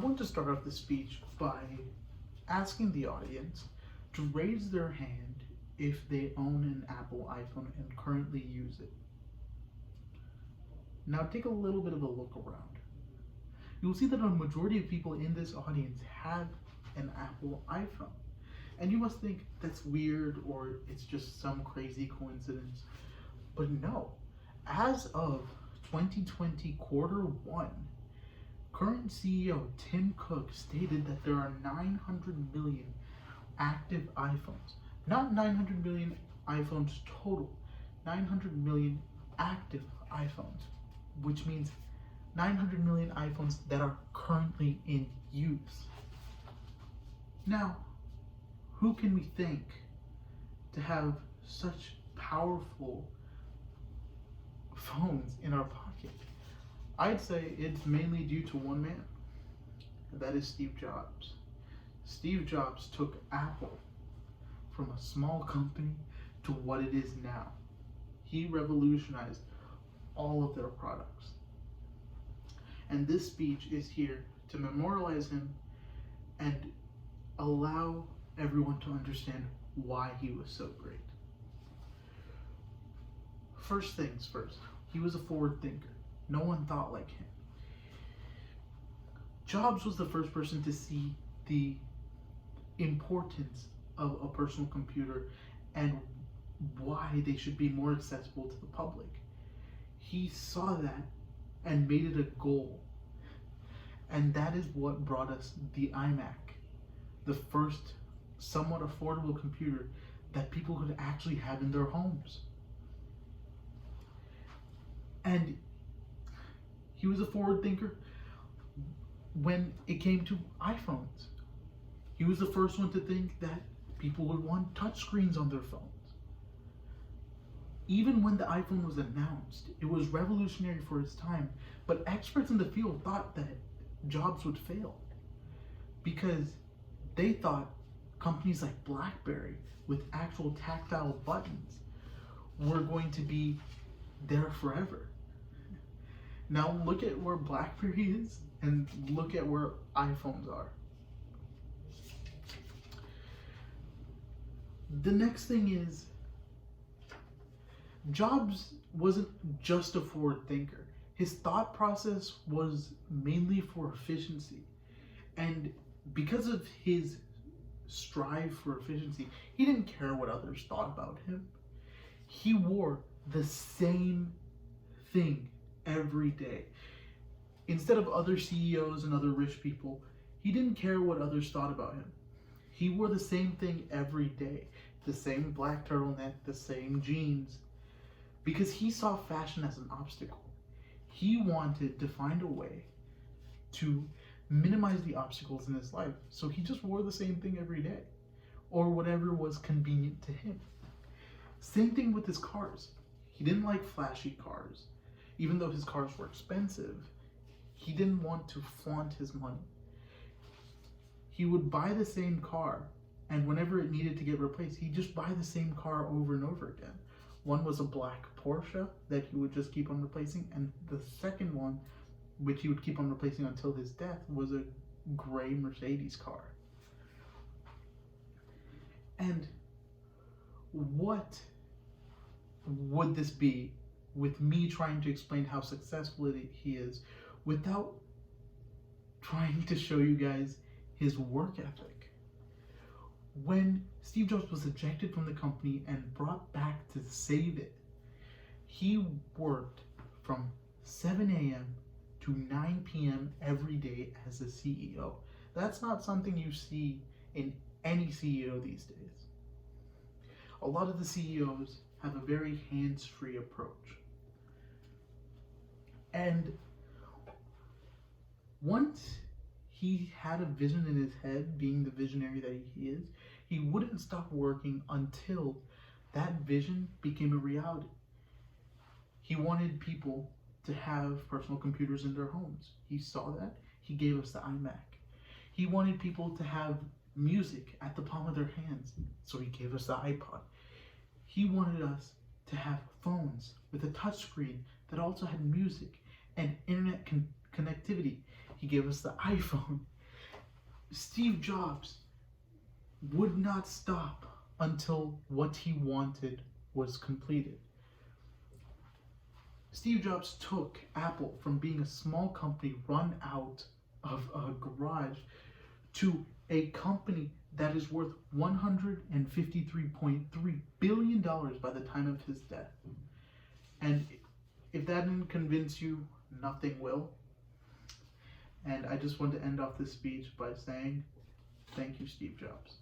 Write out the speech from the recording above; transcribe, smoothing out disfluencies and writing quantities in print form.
want to start off the speech by asking the audience to raise their hand if they own an Apple iPhone and currently use it. Now take a little bit of a look around. You'll see that a majority of people in this audience have an Apple iPhone. And you must think that's weird or it's just some crazy coincidence. But no, as of 2020 Q1, current CEO Tim Cook stated that there are 900 million active iPhones. Not 900 million iPhones total, 900 million active iPhones, which means 900 million iPhones that are currently in use. Now, who can we thank to have such powerful phones in our pocket? I'd say it's mainly due to one man, and that is Steve Jobs. Steve Jobs took Apple from a small company to what it is now. He revolutionized all of their products. And this speech is here to memorialize him and allow everyone to understand why he was so great. First things first, he was a forward thinker. No one thought like him. Jobs was the first person to see the importance of a personal computer and why they should be more accessible to the public. He saw that and made it a goal. And that is what brought us the iMac, the first somewhat affordable computer that people could actually have in their homes. And he was a forward thinker when it came to iPhones. He was the first one to think that people would want touchscreens on their phones. Even when the iPhone was announced, it was revolutionary for its time, but experts in the field thought that Jobs would fail because they thought companies like BlackBerry with actual tactile buttons were going to be there forever. Now look at where BlackBerry is and look at where iPhones are. The next thing is, Jobs wasn't just a forward thinker. His thought process was mainly for efficiency. And because of his strive for efficiency, he didn't care what others thought about him. He wore the same thing every day. Instead of other CEOs and other rich people, he didn't care what others thought about him. He wore the same thing every day. The same black turtleneck, the same jeans. Because he saw fashion as an obstacle. He wanted to find a way to minimize the obstacles in his life. So he just wore the same thing every day, or whatever was convenient to him. Same thing with his cars. He didn't like flashy cars. Even though his cars were expensive, he didn't want to flaunt his money. He would buy the same car, and whenever it needed to get replaced, he'd just buy the same car over and over again. One was a black Porsche that he would just keep on replacing, and the second one, which he would keep on replacing until his death, was a gray Mercedes car. And what would this be with me trying to explain how successful he is without trying to show you guys his work ethic? When Steve Jobs was ejected from the company and brought back to save it, he worked from 7 a.m. to 9 p.m. every day as a CEO. That's not something you see in any CEO these days. A lot of the CEOs have a very hands-free approach. And once he had a vision in his head, being the visionary that he is, he wouldn't stop working until that vision became a reality. He wanted people to have personal computers in their homes. He saw that. He gave us the iMac. He wanted people to have music at the palm of their hands, so he gave us the iPod. He wanted us to have phones with a touchscreen that also had music and internet connectivity. He gave us the iPhone. Steve Jobs would not stop until what he wanted was completed. Steve Jobs took Apple from being a small company run out of a garage to a company that is worth $153.3 billion by the time of his death. And if that didn't convince you, nothing will. And I just want to end off this speech by saying, thank you, Steve Jobs.